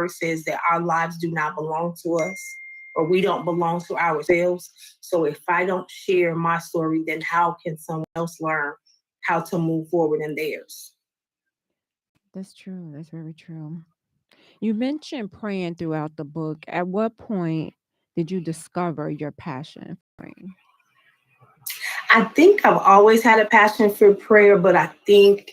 word says that our lives do not belong to us, or we don't belong to ourselves. So if I don't share my story, then how can someone else learn how to move forward in theirs? That's true. That's very true. You mentioned praying throughout the book. At what point did you discover your passion for praying? I think I've always had a passion for prayer, but I think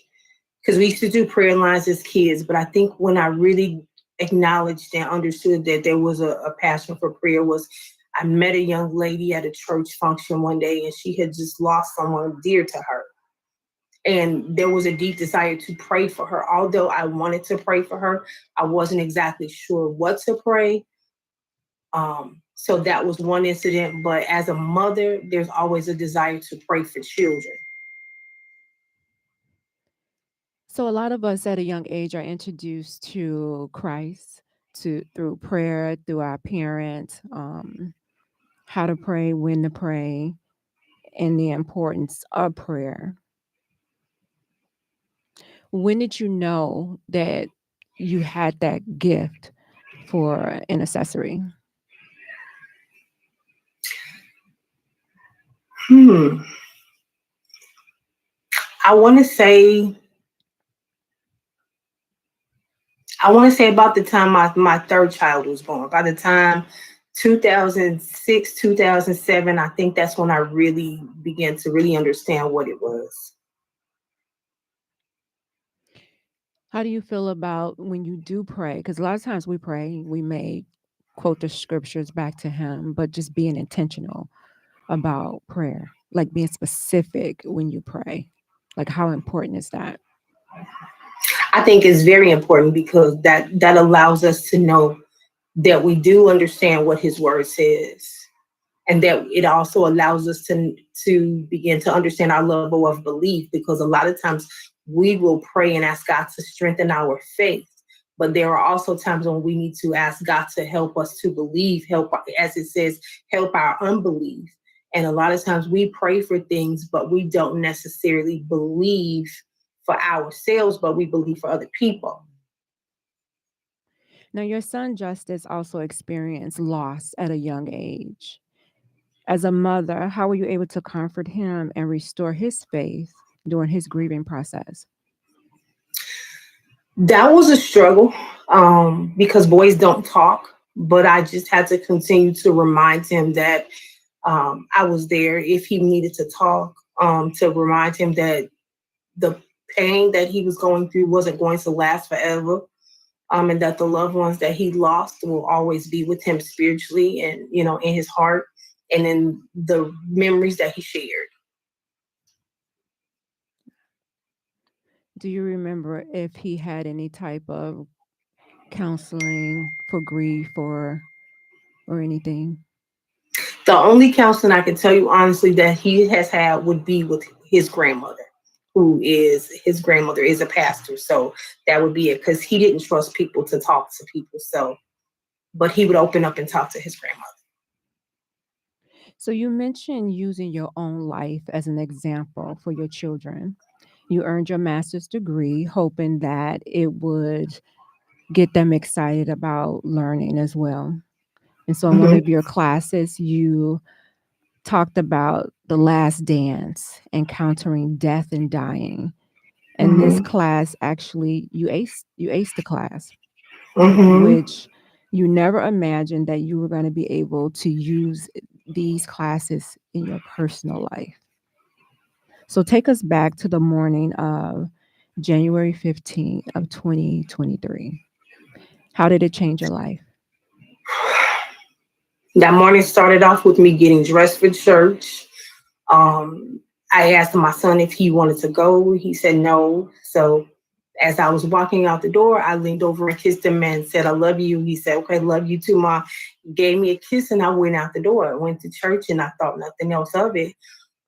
because we used to do prayer lines as kids, but I think when I really acknowledged and understood that there was a passion for prayer was I met a young lady at a church function one day, and she had just lost someone dear to her. And there was a deep desire to pray for her. Although I wanted to pray for her, I wasn't exactly sure what to pray. So that was one incident. But as a mother, there's always a desire to pray for children. So a lot of us at a young age are introduced to Christ through prayer, through our parents, how to pray, when to pray, and the importance of prayer. When did you know that you had that gift for intercessory? Hmm. I want to say, I want to say about the time my third child was born. By the time 2006, 2007, I think that's when I really began to really understand what it was. How do you feel about when you do pray? Because a lot of times we pray, we may quote the scriptures back to Him, but just being intentional about prayer, like being specific when you pray. Like, how important is that? I think it's very important because that allows us to know that we do understand what His word says, and that it also allows us to begin to understand our level of belief, because a lot of times we will pray and ask God to strengthen our faith, but there are also times when we need to ask God to help us to believe, help, as it says, help our unbelief. And a lot of times we pray for things, but we don't necessarily believe for ourselves, but we believe for other people. Now, your son Justice also experienced loss at a young age. As a mother, how were you able to comfort him and restore his faith during his grieving process? That was a struggle, because boys don't talk, but I just had to continue to remind him that I was there if he needed to talk, to remind him that the pain that he was going through wasn't going to last forever, and that the loved ones that he lost will always be with him spiritually and, in his heart and in the memories that he shared. Do you remember if he had any type of counseling for grief or anything? The only counseling I can tell you honestly that he has had would be with his grandmother, his grandmother is a pastor. So that would be it, because he didn't trust people to talk to people. So, but he would open up and talk to his grandmother. So you mentioned using your own life as an example for your children. You earned your master's degree, hoping that it would get them excited about learning as well. And so in one Mhm. of your classes, you talked about the last dance, encountering death and dying. And this Mhm. class actually you aced the class, Mhm. which you never imagined that you were going to be able to use these classes in your personal life. So take us back to the morning of January 15th of 2023. How did it change your life? That morning started off with me getting dressed for church. Um, I asked my son if he wanted to go. He said no. So as I was walking out the door, I leaned over and kissed him and said, "I love you." He said, "Okay, love you too, Mom." He gave me a kiss and I went out the door. I went to church and I thought nothing else of it.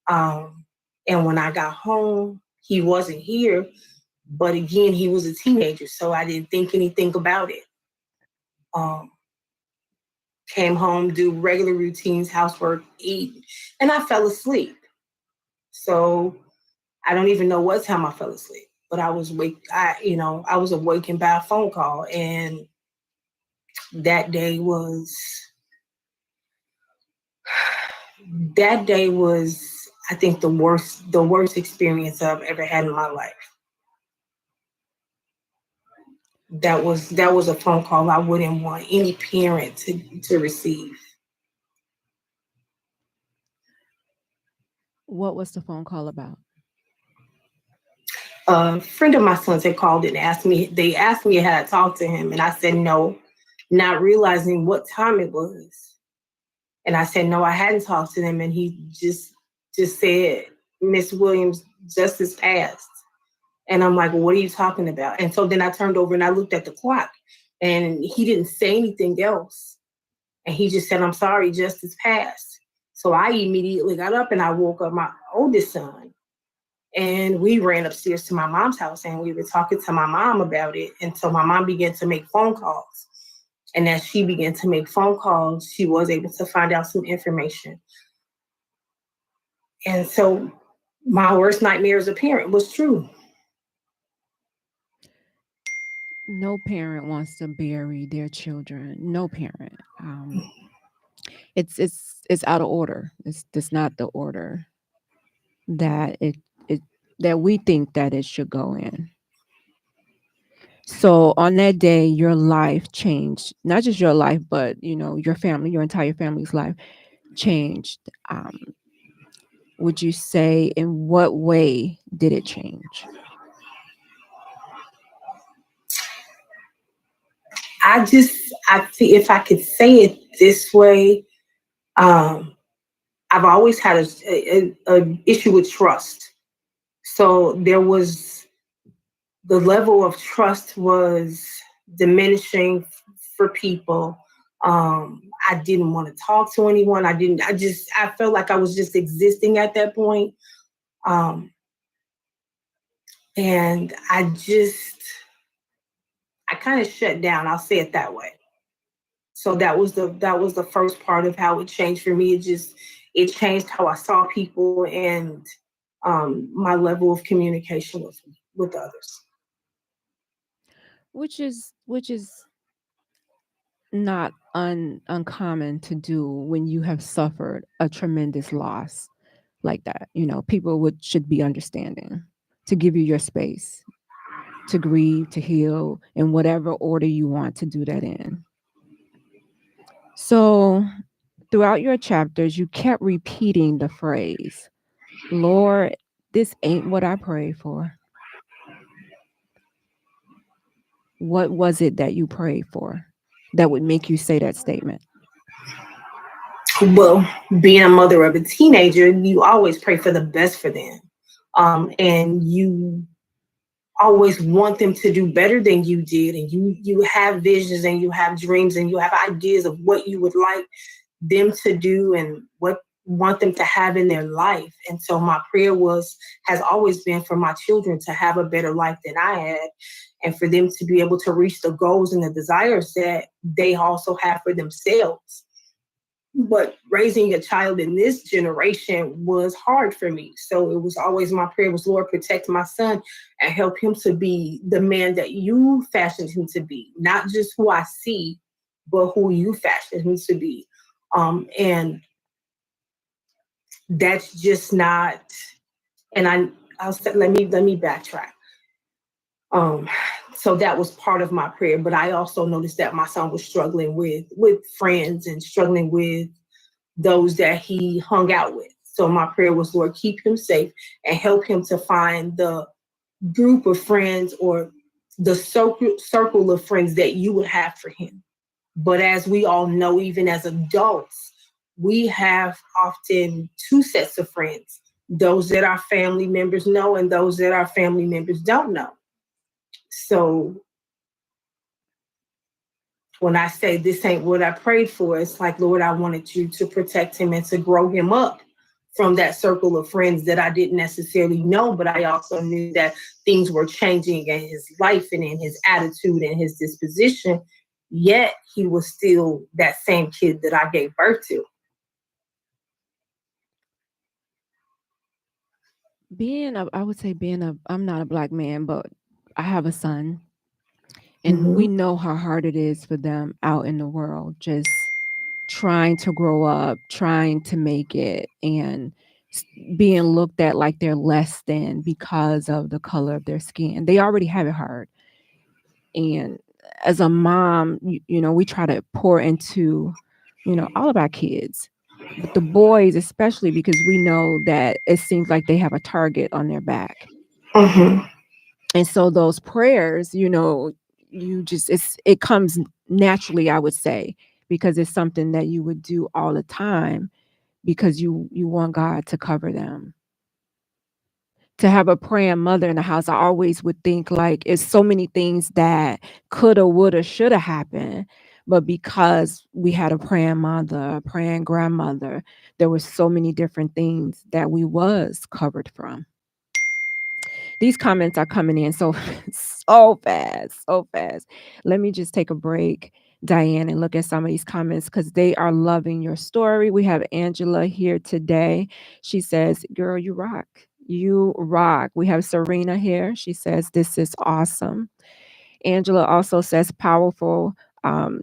Um, and when I got home, he wasn't here. But again, he was a teenager, so I didn't think anything about it. Um, Came home, do regular routines, housework, eat, and I fell asleep. So I don't even know what time I fell asleep, but I was awakened by a phone call, and that day was that day was, I think, the worst experience I've ever had in my life. That was a phone call I wouldn't want any parent to receive. What was the phone call about? A friend of my son's had called and asked me. They asked me had I talked to him, and I said no, not realizing what time it was. And I said no, I hadn't talked to them, and he just said, "Miss Williams, justice passed." And I'm like, well, what are you talking about? And so then I turned over and I looked at the clock, and he didn't say anything else. And he just said, I'm sorry, justice passed. So I immediately got up and I woke up my oldest son. And we ran upstairs to my mom's house and we were talking to my mom about it. And so my mom began to make phone calls. And as she began to make phone calls, she was able to find out some information. And so my worst nightmare as a parent was true. No parent wants to bury their children. No parent. It's out of order. It's not the order that it that we think that it should go in. So on that day, your life changed. Not just your life, but your family, your entire family's life changed. Would you say in what way did it change? I think if I could say it this way, um, I've always had a issue with trust. So there was the level of trust was diminishing for people. I didn't want to talk to anyone. I felt like I was just existing at that point. Um, and I kind of shut down. I'll say it that way. So that was the first part of how it changed for me. It changed how I saw people and my level of communication with others. Which is not uncommon to do when you have suffered a tremendous loss like that. People should be understanding to give you your space to grieve, to heal, in whatever order you want to do that in. So, throughout your chapters, you kept repeating the phrase, Lord, this ain't what I prayed for. What was it that you prayed for that would make you say that statement? Well, being a mother of a teenager, you always pray for the best for them, and you always want them to do better than you did, and you have visions and you have dreams and you have ideas of what you would like them to do and what want them to have in their life. And so my prayer has always been for my children to have a better life than I had, and for them to be able to reach the goals and the desires that they also have for themselves. But raising a child in this generation was hard for me. So it was always my prayer was, Lord, protect my son and help him to be the man that you fashioned him to be, not just who I see, but who you fashioned him to be. And that's just not. And I'll say, let me backtrack. Um, so that was part of my prayer. But I also noticed that my son was struggling with friends and struggling with those that he hung out with. So my prayer was, Lord, keep him safe and help him to find the group of friends or the circle of friends that you would have for him. But as we all know, even as adults, we have often two sets of friends, those that our family members know and those that our family members don't know. So when I say this ain't what I prayed for, it's like, Lord, I wanted you to protect him and to grow him up from that circle of friends that I didn't necessarily know, but I also knew that things were changing in his life and in his attitude and his disposition. Yet he was still that same kid that I gave birth to. I would say I'm not a black man, but I have a son. And we know how hard it is for them out in the world, just trying to grow up, trying to make it, and being looked at like they're less than because of the color of their skin. They already have it hard. And as a mom, we try to pour into, all of our kids, but the boys especially, because we know that it seems like they have a target on their back. And so those prayers, it comes naturally, I would say, because it's something that you would do all the time because you want God to cover them. To have a praying mother in the house, I always would think like it's so many things that coulda, woulda, shoulda happened. But because we had a praying mother, a praying grandmother, there were so many different things that we was covered from. These comments are coming in so so fast, so fast. Let me just take a break, Diane, and look at some of these comments because they are loving your story. We have Angela here today. She says, "Girl, you rock. You rock." We have Serena here. She says, "This is awesome." Angela also says, "Powerful.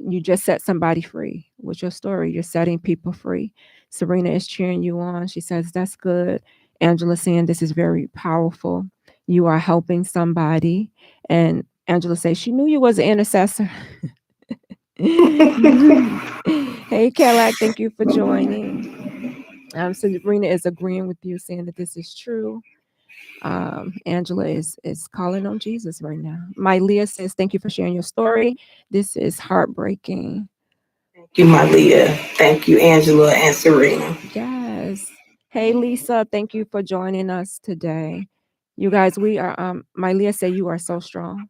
You just set somebody free with your story. You're setting people free." Serena is cheering you on. She says, "That's good." Angela saying, "This is very powerful. You are helping somebody." And Angela says, "She knew you was an intercessor." Hey, Cadillac, thank you for joining. Serena is agreeing with you, saying that this is true. Angela is calling on Jesus right now. My Leah says, "Thank you for sharing your story. This is heartbreaking." Thank you, my Leah. Thank you, Angela and Serena. Yes. Hey, Lisa, thank you for joining us today. You guys, we are my Leah said you are so strong.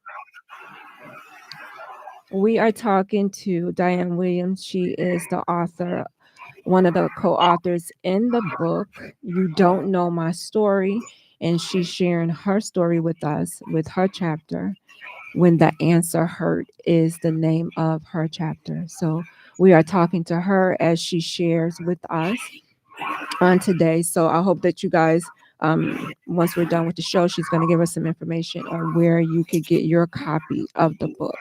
We are talking to Diane Williams. She is the author, one of the co-authors in the book You Don't Know My Story, and she's sharing her story with us with her chapter, When the Answer Hurt is the name of her chapter. So we are talking to her as she shares with us on today. So I hope that you guys, once we're done with the show, she's going to give us some information on where you could get your copy of the book.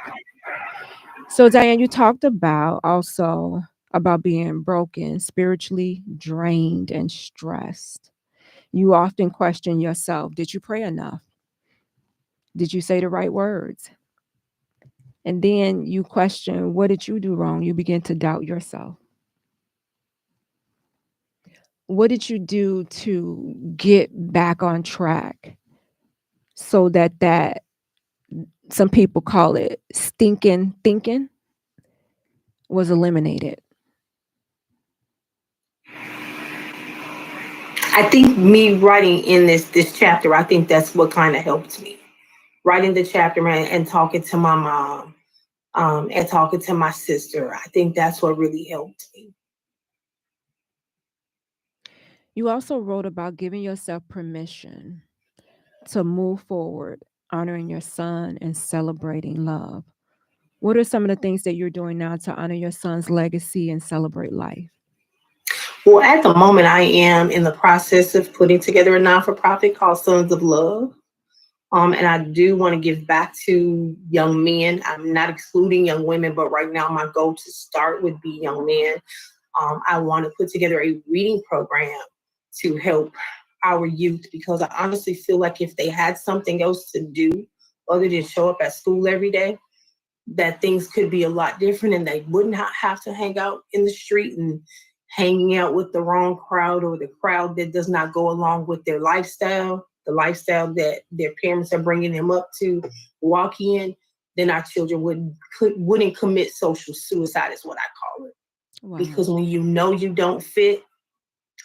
So Diane, you talked about also about being broken, spiritually drained and stressed. You often question yourself, did you pray enough? Did you say the right words? And then you question, what did you do wrong? You begin to doubt yourself. What did you do to get back on track so that some people call it stinking thinking was eliminated? I think me writing in this chapter, I think that's what kind of helped me. Writing the chapter and talking to my mom, and talking to my sister. I think that's what really helped me. You also wrote about giving yourself permission to move forward, honoring your son and celebrating love. What are some of the things that you're doing now to honor your son's legacy and celebrate life? Well, at the moment, I am in the process of putting together a non-for-profit called Sons of Love. And I do want to give back to young men. I'm not excluding young women, but right now my goal to start would be young men. I want to put together a reading program to help our youth because I honestly feel like if they had something else to do other than show up at school every day, that things could be a lot different and they would not have to hang out in the street and hanging out with the wrong crowd or the crowd that does not go along with their lifestyle, the lifestyle that their parents are bringing them up to walk in, then our children wouldn't commit social suicide is what I call it. Wow. Because when you know you don't fit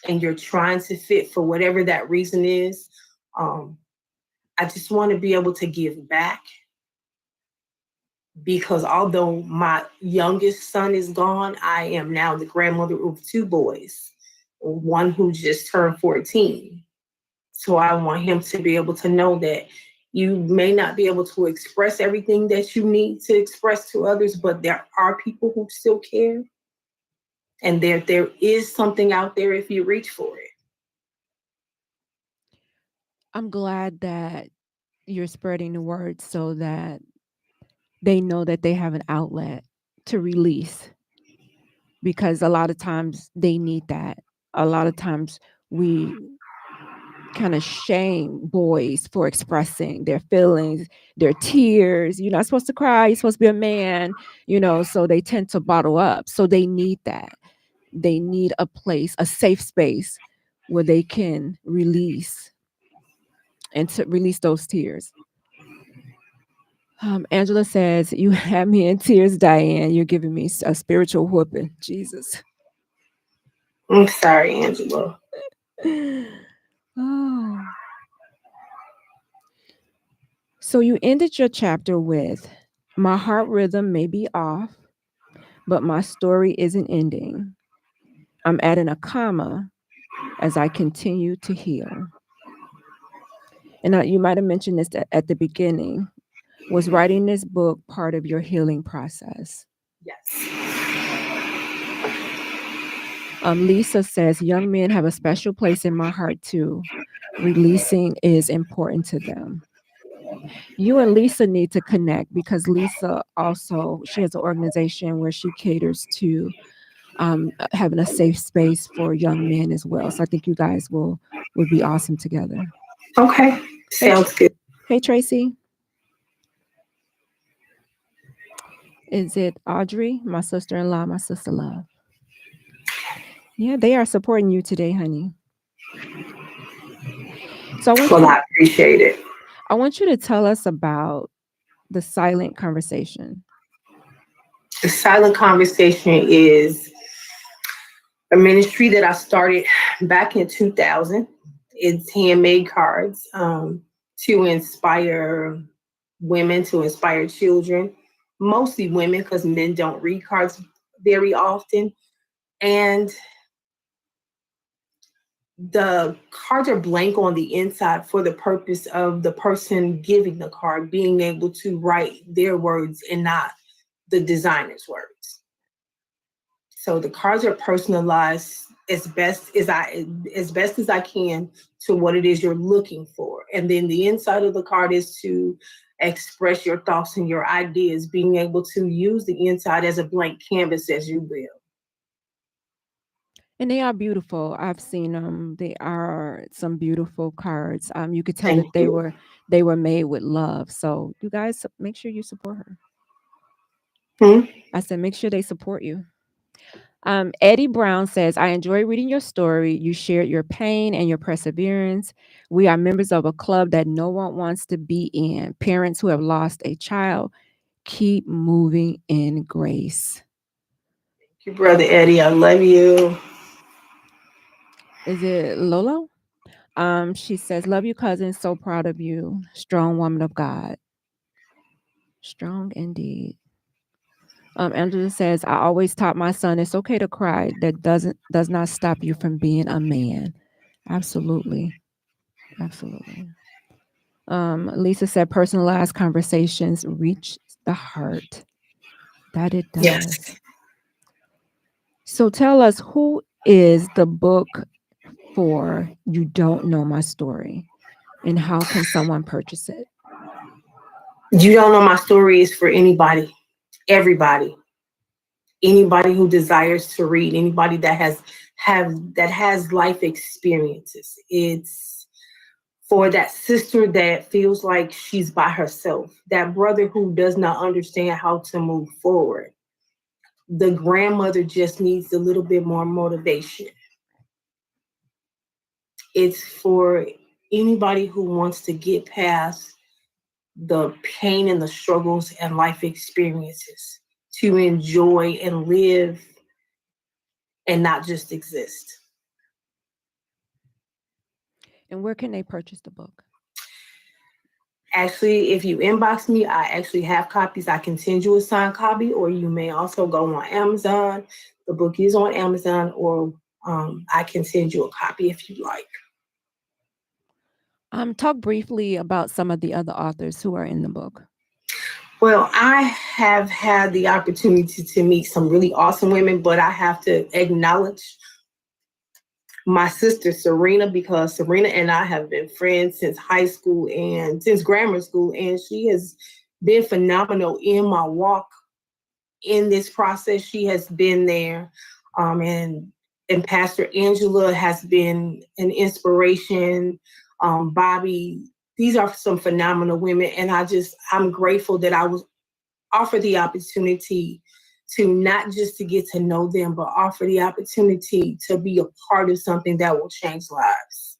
and you're trying to fit for whatever that reason is, I just want to be able to give back because although my youngest son is gone, I am now the grandmother of two boys, one who just turned 14. So I want him to be able to know that you may not be able to express everything that you need to express to others, but there are people who still care. And there is something out there if you reach for it. I'm glad that you're spreading the word so that they know that they have an outlet to release, because a lot of times they need that. A lot of times we kind of shame boys for expressing their feelings, their tears. You're not supposed to cry, you're supposed to be a man, so they tend to bottle up. So they need that. They need a place, a safe space where they can release and to release those tears. Angela says, "You have me in tears, Diane. You're giving me a spiritual whooping." Jesus. I'm sorry, Angela. Oh. So you ended your chapter with, "My heart rhythm may be off, but my story isn't ending. I'm adding a comma as I continue to heal." And you might have mentioned this at the beginning. Was writing this book part of your healing process? Yes. Lisa says, "Young men have a special place in my heart too. Releasing is important to them." You and Lisa need to connect, because Lisa also, she has an organization where she caters to having a safe space for young men as well. So I think you guys would be awesome together. Okay. Hey, Sounds good. hey Tracy. Is it Audrey, my sister-in-law, my sister love? Yeah, they are supporting you today, honey. So I appreciate it. I want you to tell us about the silent conversation. The silent conversation is a ministry that I started back in 2000. It's handmade cards to inspire women, to inspire children, mostly women, because men don't read cards very often. And the cards are blank on the inside for the purpose of the person giving the card being able to write their words and not the designer's words. So the cards are personalized as best as I can to what it is you're looking for. And then the inside of the card is to express your thoughts and your ideas, being able to use the inside as a blank canvas as you will. And they are beautiful. I've seen them. They are some beautiful cards. You could tell Thank that you. they were made with love. So you guys make sure you support her. I said, make sure they support you. Eddie Brown says, "I enjoy reading your story. You shared your pain and your perseverance. We are members of a club that no one wants to be in. Parents who have lost a child, keep moving in grace." Thank you, Brother Eddie. I love you. Is it Lolo? She says, "Love you, cousin. So proud of you. Strong woman of God." Strong indeed. Angela says, "I always taught my son it's okay to cry. That does not stop you from being a man." Absolutely. Absolutely. Lisa said, "Personalized conversations reach the heart." That it Yes. does. So tell us, who is the book for You Don't Know My Story, and how can someone purchase it? You don't know my story is for anybody, everybody, anybody who desires to read, anybody that has life experiences. It's for that sister that feels like she's by herself, that brother who does not understand how to move forward. The grandmother just needs a little bit more motivation. It's for anybody who wants to get past the pain and the struggles and life experiences to enjoy and live and not just exist. And where can they purchase the book? Actually, if you inbox me, I actually have copies. I can send you a signed copy, or you may also go on Amazon. The book is on Amazon, or I can send you a copy if you like. Talk briefly about some of the other authors who are in the book. Well, I have had the opportunity to meet some really awesome women, but I have to acknowledge my sister Serena, because Serena and I have been friends since high school and since grammar school, and she has been phenomenal in my walk in this process. She has been there. And Pastor Angela has been an inspiration. Bobby, these are some phenomenal women. And I'm grateful that I was offered the opportunity to not just to get to know them, but offer the opportunity to be a part of something that will change lives.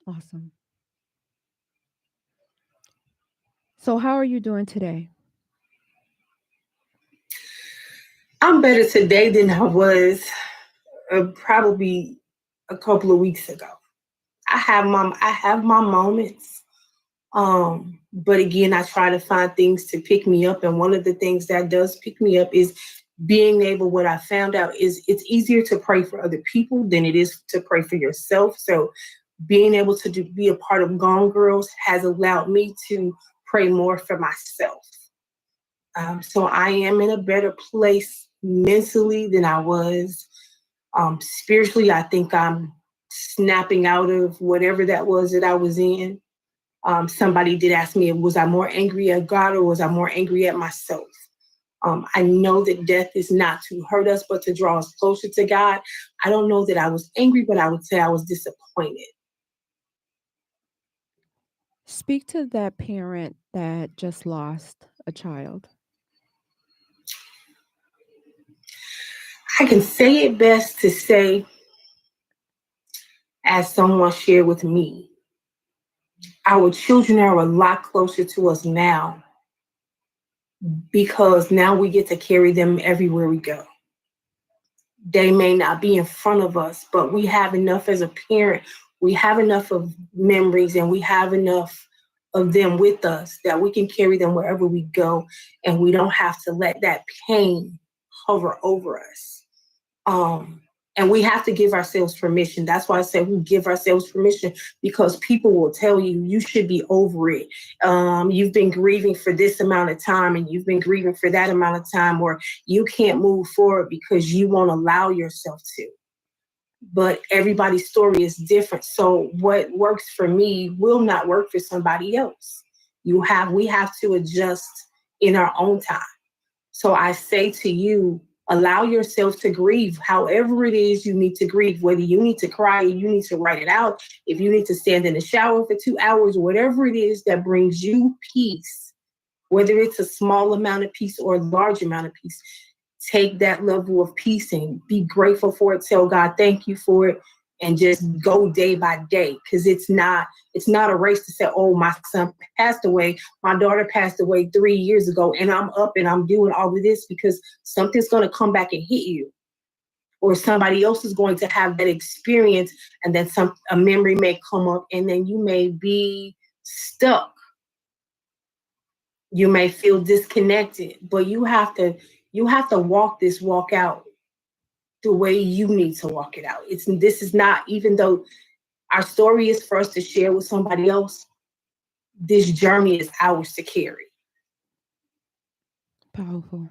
Awesome. So how are you doing today? I'm better today than I was probably a couple of weeks ago. I have my moments. But again, I try to find things to pick me up. And one of the things that does pick me up is being able, what I found out is it's easier to pray for other people than it is to pray for yourself. So being able to be a part of Gone Girls has allowed me to pray more for myself. So I am in a better place mentally than I was. Spiritually, I think I'm snapping out of whatever that was that I was in. Somebody did ask me, was I more angry at God or was I more angry at myself? I know that death is not to hurt us, but to draw us closer to God. I don't know that I was angry, but I would say I was disappointed. Speak to that parent that just lost a child. I can say it best to say, as someone shared with me, our children are a lot closer to us now because now we get to carry them everywhere we go. They may not be in front of us, but we have enough as a parent. We have enough of memories and we have enough of them with us that we can carry them wherever we go. And we don't have to let that pain hover over us. And we have to give ourselves permission. That's why I say we give ourselves permission, because people will tell you, you should be over it. You've been grieving for this amount of time and you've been grieving for that amount of time, or you can't move forward because you won't allow yourself to. But everybody's story is different. So what works for me will not work for somebody else. We have to adjust in our own time. So I say to you, allow yourself to grieve however it is you need to grieve, whether you need to cry, you need to write it out, if you need to stand in the shower for 2 hours, whatever it is that brings you peace, whether it's a small amount of peace or a large amount of peace, take that level of peace and be grateful for it. Tell God, thank you for it. And just go day by day, because it's not a race to say, oh, my son passed away, my daughter passed away 3 years ago, and I'm up and I'm doing all of this, because something's going to come back and hit you, or somebody else is going to have that experience, and then a memory may come up, and then you may be stuck. You may feel disconnected, but you have to walk this walk out the way you need to walk it out. This is not, even though our story is for us to share with somebody else, this journey is ours to carry. Powerful.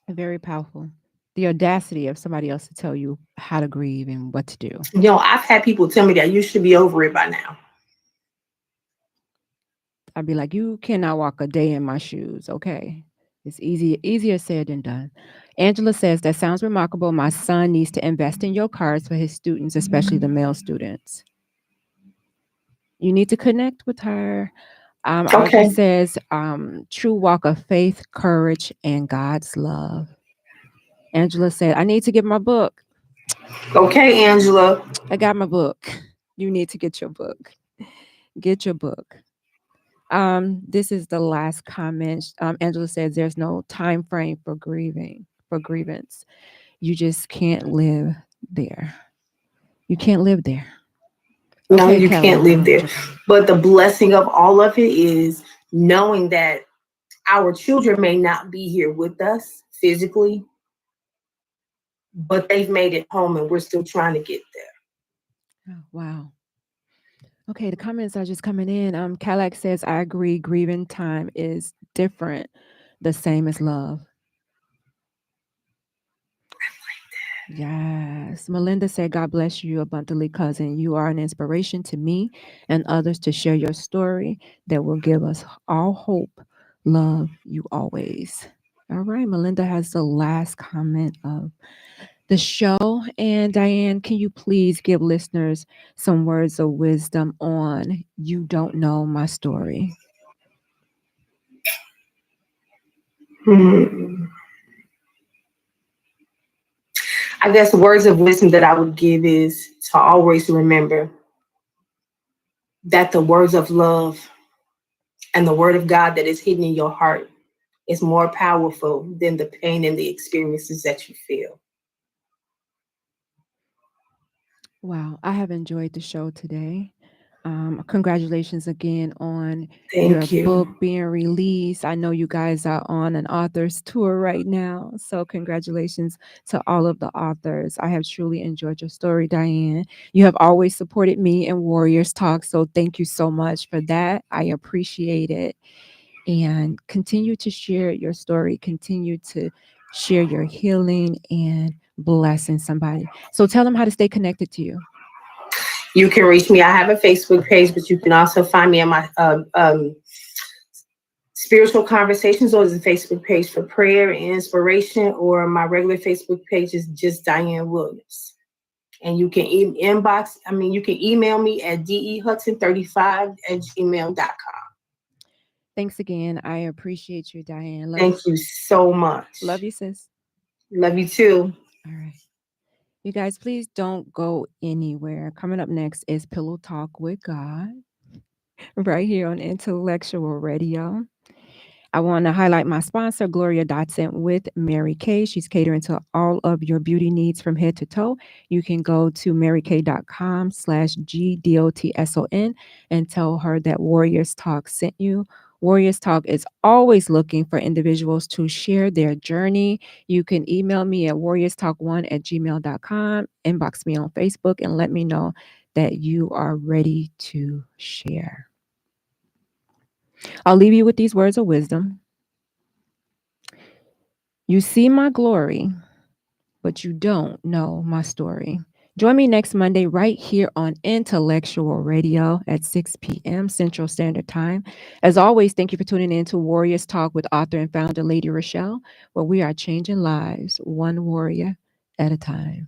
Very powerful. The audacity of somebody else to tell you how to grieve and what to do. I've had people tell me that you should be over it by now. I'd be like, you cannot walk a day in my shoes. Okay. It's easier said than done. Angela says, that sounds remarkable. My son needs to invest in your cards for his students, especially the male students. You need to connect with her. Okay. Audrey says, true walk of faith, courage, and God's love. Angela said, I need to get my book. Okay, Angela. I got my book. You need to get your book. Get your book. This is the last comment. Angela says there's no time frame for grievance. You just can't live there. You can't live there. No, Okay, you Kelly. can't live there. But the blessing of all of it is knowing that our children may not be here with us physically, but they've made it home and we're still trying to get there. Oh, wow. Okay, the comments are just coming in. Kalak says, I agree, grieving time is different, the same as love. Yes. Melinda said, God bless you abundantly, cousin. You are an inspiration to me and others to share your story that will give us all hope Love you always. All right, Melinda has the last comment of the show. And Diane, can you please give listeners some words of wisdom on You Don't Know My Story? Hmm. I guess words of wisdom that I would give is to always remember that the words of love and the word of God that is hidden in your heart is more powerful than the pain and the experiences that you feel. Wow, I have enjoyed the show today. Congratulations again on your Thank you. book being released. I know you guys are on an author's tour right now. So, congratulations to all of the authors. I have truly enjoyed your story, Diane. You have always supported me in Warriors Talk. So, thank you so much for that. I appreciate it. And continue to share your story, continue to share your healing and blessing somebody. So, tell them how to stay connected to you. You can reach me. I have a Facebook page, but you can also find me on my spiritual conversations, or the Facebook page for prayer and inspiration, or my regular Facebook page is just Diane Williams. And you can you can email me at dehudson35@gmail.com. Thanks again. I appreciate you, Diane. Love you. Thank you so much. Love you, sis. Love you too. All right. You guys, please don't go anywhere. Coming up next is Pillow Talk with God right here on Intellectual Radio. I want to highlight my sponsor, Gloria Dotson with Mary Kay. She's catering to all of your beauty needs from head to toe. You can go to marykay.com/GDOTSON and tell her that Warriors Talk sent you. Warriors Talk is always looking for individuals to share their journey. You can email me at warriorstalk1@gmail.com, inbox me on Facebook, and let me know that you are ready to share. I'll leave you with these words of wisdom. You see my glory, but you don't know my story. Join me next Monday right here on Intellectual Radio at 6 p.m. Central Standard Time. As always, thank you for tuning in to Warriors Talk with author and founder Lady Rochelle, where we are changing lives one warrior at a time.